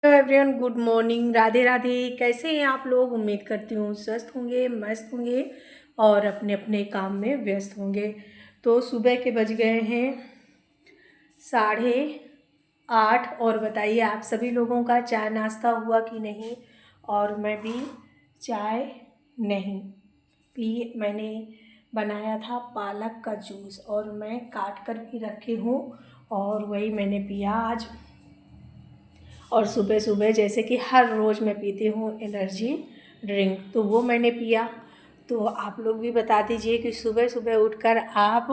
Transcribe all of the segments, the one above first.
Hello everyone, good morning, Radhe Radhe. कैसे हैं आप लोग? उम्मीद करती हूँ स्वस्थ होंगे, मस्त होंगे और अपने अपने काम में व्यस्त होंगे। तो सुबह के बज गए हैं 8:30। और बताइए आप सभी लोगों का चाय नाश्ता हुआ कि नहीं? और मैं भी चाय नहीं पी। मैंने बनाया था पालक का जूस और मैं काट कर भी रखी हूँ और वही मैंने पिया आज। और सुबह सुबह जैसे कि हर रोज़ मैं पीती हूँ एनर्जी ड्रिंक, तो वो मैंने पिया। तो आप लोग भी बता दीजिए कि सुबह सुबह उठकर आप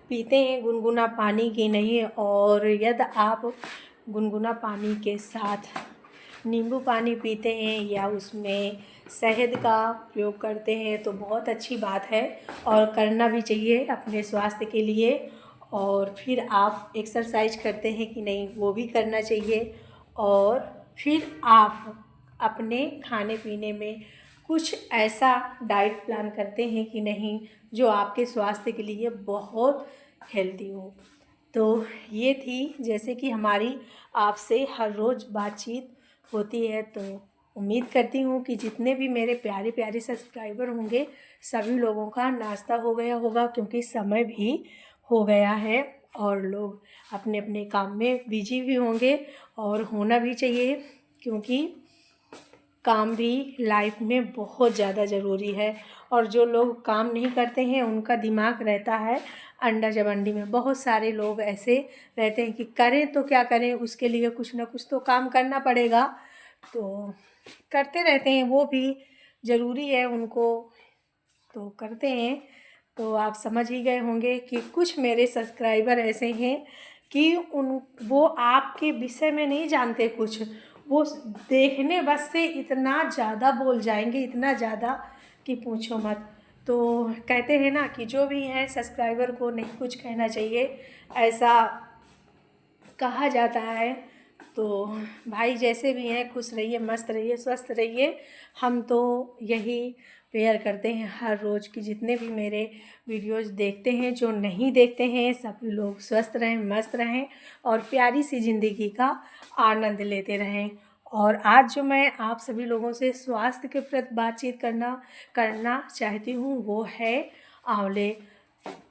पीते हैं गुनगुना पानी कि नहीं, और यदि आप गुनगुना पानी के साथ नींबू पानी पीते हैं या उसमें शहद का प्रयोग करते हैं तो बहुत अच्छी बात है और करना भी चाहिए अपने स्वास्थ्य के लिए। और फिर आप एक्सरसाइज करते हैं कि नहीं, वो भी करना चाहिए। और फिर आप अपने खाने पीने में कुछ ऐसा डाइट प्लान करते हैं कि नहीं जो आपके स्वास्थ्य के लिए बहुत हेल्दी हो। तो ये थी जैसे कि हमारी आपसे हर रोज़ बातचीत होती है। तो उम्मीद करती हूँ कि जितने भी मेरे प्यारे प्यारे सब्सक्राइबर होंगे सभी लोगों का नाश्ता हो गया होगा, क्योंकि समय भी हो गया है और लोग अपने अपने काम में बिजी भी होंगे और होना भी चाहिए, क्योंकि काम भी लाइफ में बहुत ज़्यादा ज़रूरी है। और जो लोग काम नहीं करते हैं उनका दिमाग रहता है अंडा जवंडी में। बहुत सारे लोग ऐसे रहते हैं कि करें तो क्या करें, उसके लिए कुछ ना कुछ तो काम करना पड़ेगा, तो करते रहते हैं, वो भी ज़रूरी है उनको, तो करते हैं। तो आप समझ ही गए होंगे कि कुछ मेरे सब्सक्राइबर ऐसे हैं कि वो आपके विषय में नहीं जानते कुछ, वो देखने बस से इतना ज़्यादा बोल जाएंगे, इतना ज़्यादा कि पूछो मत। तो कहते हैं ना कि जो भी है सब्सक्राइबर को नहीं कुछ कहना चाहिए, ऐसा कहा जाता है। तो भाई जैसे भी हैं खुश रहिए, मस्त रहिए, स्वस्थ रहिए। हम तो यही प्रेयर करते हैं हर रोज़ कि जितने भी मेरे वीडियोज़ देखते हैं, जो नहीं देखते हैं, सभी लोग स्वस्थ रहें, मस्त रहें और प्यारी सी ज़िंदगी का आनंद लेते रहें। और आज जो मैं आप सभी लोगों से स्वास्थ्य के प्रति बातचीत करना चाहती हूँ वो है आंवले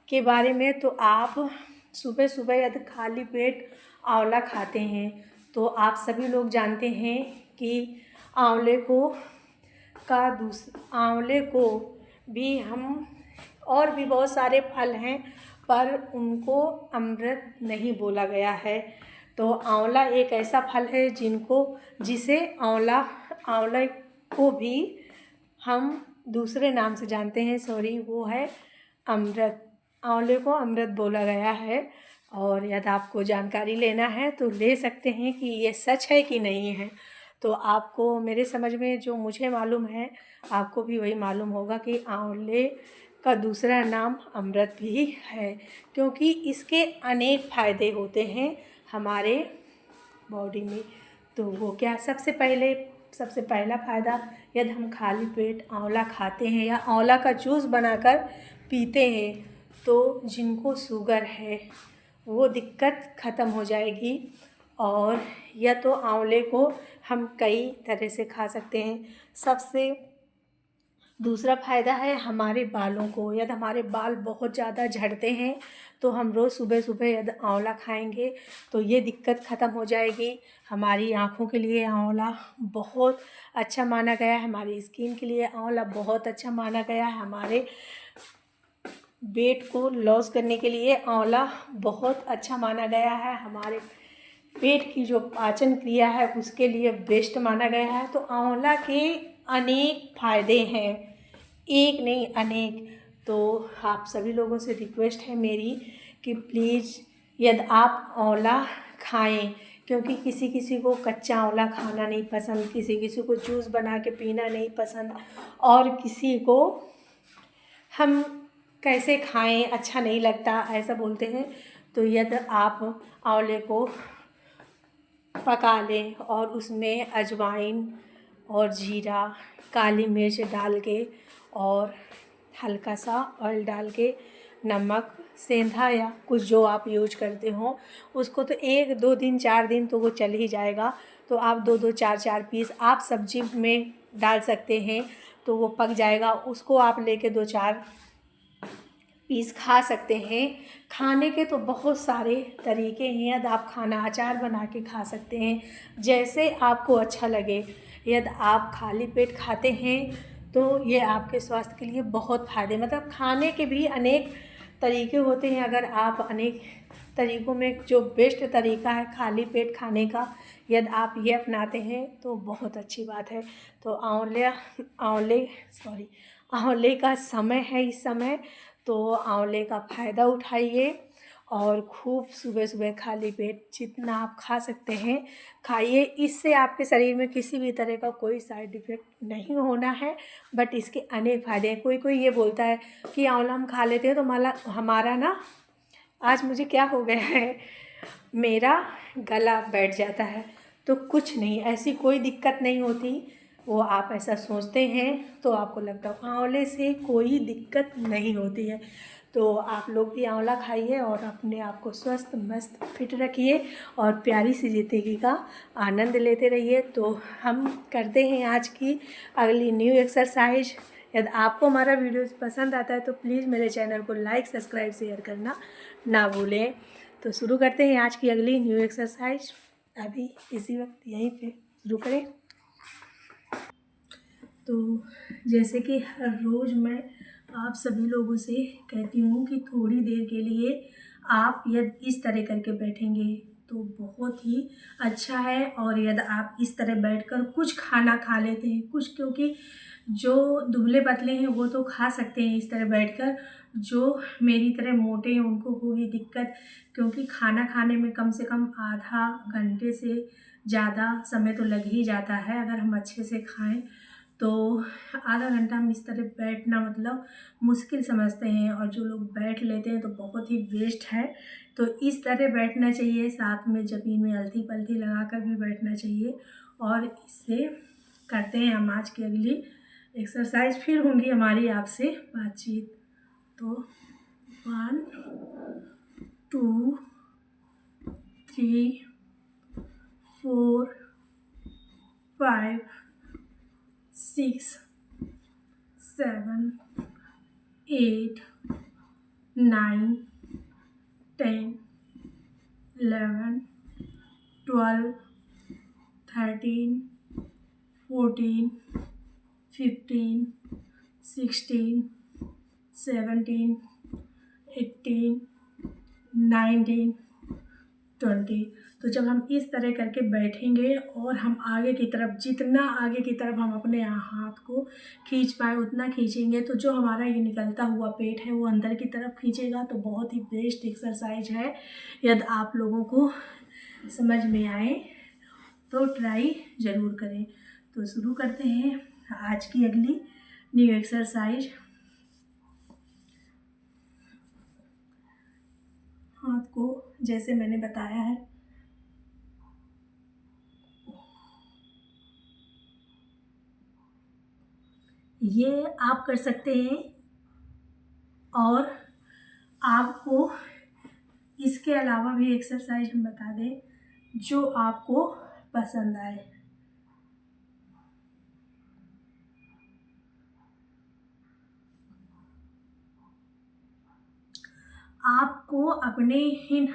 के बारे में। तो आप सुबह सुबह यदि खाली पेट आंवला खाते हैं तो आप सभी लोग जानते हैं कि आंवले को आंवले को भी हम, और भी बहुत सारे फल हैं पर उनको अमृत नहीं बोला गया है। तो आंवला एक ऐसा फल है जिसे आंवला को भी हम दूसरे नाम से जानते हैं, सॉरी, वो है अमृत। आंवले को अमृत बोला गया है। और यदि आपको जानकारी लेना है तो ले सकते हैं कि ये सच है कि नहीं है। तो आपको मेरे समझ में जो मुझे मालूम है आपको भी वही मालूम होगा कि आंवले का दूसरा नाम अमृत भी है, क्योंकि इसके अनेक फ़ायदे होते हैं हमारे बॉडी में। तो वो क्या, सबसे पहला फ़ायदा, यदि हम खाली पेट आंवला खाते हैं या आंवला का जूस बनाकर पीते हैं तो जिनको शुगर है वो दिक्कत ख़त्म हो जाएगी। और या तो आंवले को हम कई तरह से खा सकते हैं। सबसे दूसरा फ़ायदा है हमारे बालों को। यदि हमारे बाल बहुत ज़्यादा झड़ते हैं तो हम रोज़ सुबह सुबह यदि आंवला खाएंगे तो ये दिक्कत ख़त्म हो जाएगी। हमारी आँखों के लिए आंवला बहुत अच्छा माना गया है, हमारी स्किन के लिए आंवला बहुत अच्छा माना गया है, हमारे वेट को लॉस करने के लिए आंवला बहुत अच्छा माना गया है, हमारे पेट की जो पाचन क्रिया है उसके लिए बेस्ट माना गया है। तो आंवला के अनेक फ़ायदे हैं, एक नहीं अनेक। तो आप सभी लोगों से रिक्वेस्ट है मेरी कि प्लीज़ यदि आप आंवला खाएं, क्योंकि किसी किसी को कच्चा आंवला खाना नहीं पसंद, किसी किसी को जूस बना के पीना नहीं पसंद, और किसी को हम कैसे खाएं अच्छा नहीं लगता ऐसा बोलते हैं। तो यदि आप आंवले को पका लें और उसमें अजवाइन और जीरा, काली मिर्च डाल के और हल्का सा ऑयल डाल के, नमक सेंधा या कुछ जो आप यूज करते हो उसको तो 1-2 दिन 4 दिन तो वो चल ही जाएगा। तो आप 2-2 4-4 पीस आप सब्जी में डाल सकते हैं तो वो पक जाएगा। उसको आप लेके 2-4 पीस खा सकते हैं। खाने के तो बहुत सारे तरीके हैं। यदि आप खाना अचार बना के खा सकते हैं, जैसे आपको अच्छा लगे। यदि आप खाली पेट खाते हैं तो ये आपके स्वास्थ्य के लिए बहुत फ़ायदे, मतलब खाने के भी अनेक तरीके होते हैं। अगर आप अनेक तरीक़ों में जो बेस्ट तरीका है खाली पेट खाने का, यदि आप ये अपनाते हैं तो बहुत अच्छी बात है। तो आंवले का समय है इस समय, तो आंवले का फ़ायदा उठाइए और खूब सुबह सुबह खाली पेट जितना आप खा सकते हैं खाइए। इससे आपके शरीर में किसी भी तरह का कोई साइड इफ़ेक्ट नहीं होना है, बट इसके अनेक फ़ायदे हैं। कोई कोई ये बोलता है कि आंवला हम खा लेते हैं तो हमारा ना, आज मुझे क्या हो गया है, मेरा गला बैठ जाता है। तो कुछ नहीं, ऐसी कोई दिक्कत नहीं होती। वो आप ऐसा सोचते हैं तो आपको लगता है, आंवले से कोई दिक्कत नहीं होती है। तो आप लोग भी आंवला खाइए और अपने आप को स्वस्थ मस्त फिट रखिए और प्यारी सी ज़िंदगी का आनंद लेते रहिए। तो हम करते हैं आज की अगली न्यू एक्सरसाइज। यदि आपको हमारा वीडियो पसंद आता है तो प्लीज़ मेरे चैनल को लाइक सब्सक्राइब शेयर करना ना भूलें। तो शुरू करते हैं आज की अगली न्यू एक्सरसाइज। अभी इसी वक्त यहीं पे शुरू करें। तो जैसे कि हर रोज़ मैं आप सभी लोगों से कहती हूँ कि थोड़ी देर के लिए आप यदि इस तरह करके बैठेंगे तो बहुत ही अच्छा है। और यदि आप इस तरह बैठकर कुछ खाना खा लेते हैं, कुछ, क्योंकि जो दुबले पतले हैं वो तो खा सकते हैं इस तरह बैठकर, जो मेरी तरह मोटे हैं उनको होगी दिक्कत, क्योंकि खाना खाने में कम से कम आधा घंटे से ज़्यादा समय तो लग ही जाता है। अगर हम अच्छे से खाएं तो आधा घंटा हम इस तरह बैठना मतलब मुश्किल समझते हैं, और जो लोग बैठ लेते हैं तो बहुत ही वेस्ट है। तो इस तरह बैठना चाहिए, साथ में ज़मीन में अलती पलती लगा कर भी बैठना चाहिए। और इससे करते हैं हम आज की अगली एक्सरसाइज, फिर होंगी हमारी आपसे बातचीत। तो 1 2 3 4 5 6 7 8 9 10 11 12 13 14 15 16 17 18 19 20। तो जब हम इस तरह करके बैठेंगे और हम आगे की तरफ, जितना आगे की तरफ हम अपने हाथ को खींच पाए उतना खींचेंगे, तो जो हमारा ये निकलता हुआ पेट है वो अंदर की तरफ खींचेगा। तो बहुत ही बेस्ट एक्सरसाइज है। यदि आप लोगों को समझ में आए तो ट्राई ज़रूर करें। तो शुरू करते हैं आज की अगली न्यू एक्सरसाइज। हाथ को जैसे मैंने बताया है, ये आप कर सकते हैं। और आपको इसके अलावा भी एक्सरसाइज हम बता दें जो आपको पसंद आए। आपको अपने इन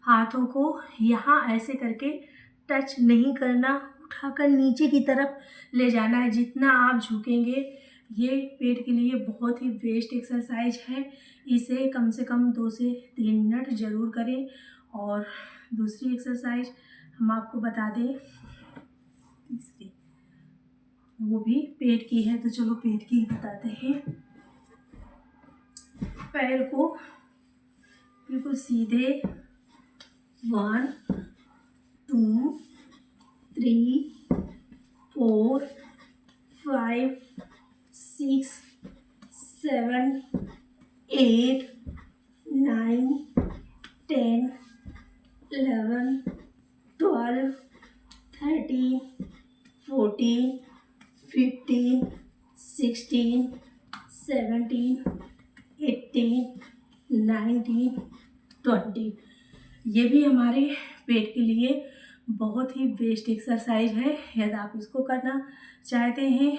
हाथों को यहाँ ऐसे करके टच नहीं करना, उठाकर नीचे की तरफ ले जाना है। जितना आप झुकेंगे ये पेट के लिए बहुत ही बेस्ट एक्सरसाइज है। इसे कम से कम 2 से 3 मिनट ज़रूर करें। और दूसरी एक्सरसाइज हम आपको बता दें, तीसरी, वो भी पेट की है। तो चलो पेट की ही बताते हैं। पैर को बिल्कुल सीधे 1 2 3 4 5 6 7 8 9 10 11 12 13 14 15 16 17 18 19, 20। ये भी हमारे पेट के लिए बहुत ही बेस्ट एक्सरसाइज है। यदि आप इसको करना चाहते हैं,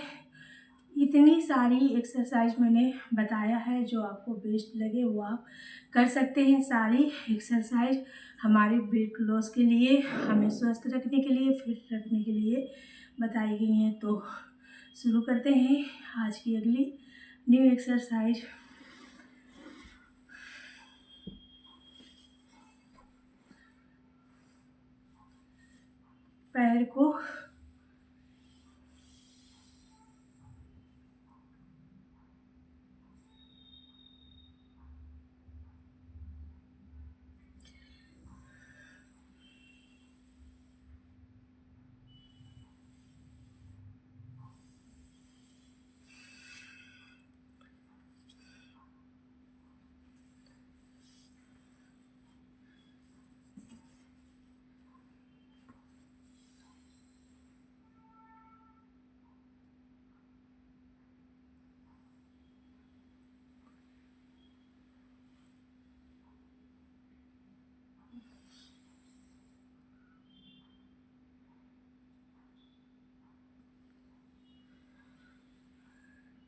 इतनी सारी एक्सरसाइज मैंने बताया है, जो आपको बेस्ट लगे वो आप कर सकते हैं। सारी एक्सरसाइज हमारे वेट लॉस के लिए, हमें स्वस्थ रखने के लिए, फिट रखने के लिए बताई गई हैं। तो शुरू करते हैं आज की अगली न्यू एक्सरसाइज। पैर को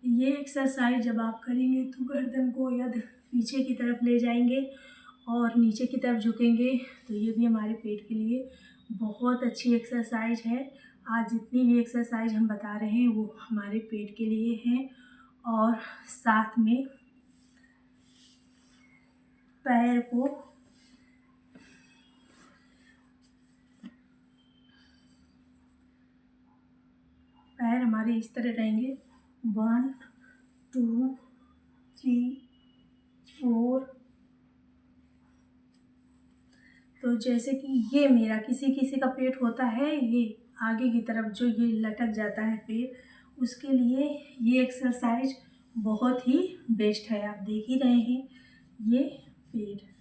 ये एक्सरसाइज जब आप करेंगे तो गर्दन को यदि पीछे की तरफ ले जाएंगे और नीचे की तरफ झुकेंगे, तो ये भी हमारे पेट के लिए बहुत अच्छी एक्सरसाइज है। आज जितनी भी एक्सरसाइज हम बता रहे हैं वो हमारे पेट के लिए हैं। और साथ में पैर को पैर हमारे इस तरह रहेंगे, 1 2 3 4। तो जैसे कि ये मेरा किसी किसी का पेट होता है, ये आगे की तरफ जो ये लटक जाता है पेट, उसके लिए ये एक्सरसाइज बहुत ही बेस्ट है। आप देख ही रहे हैं ये पेट।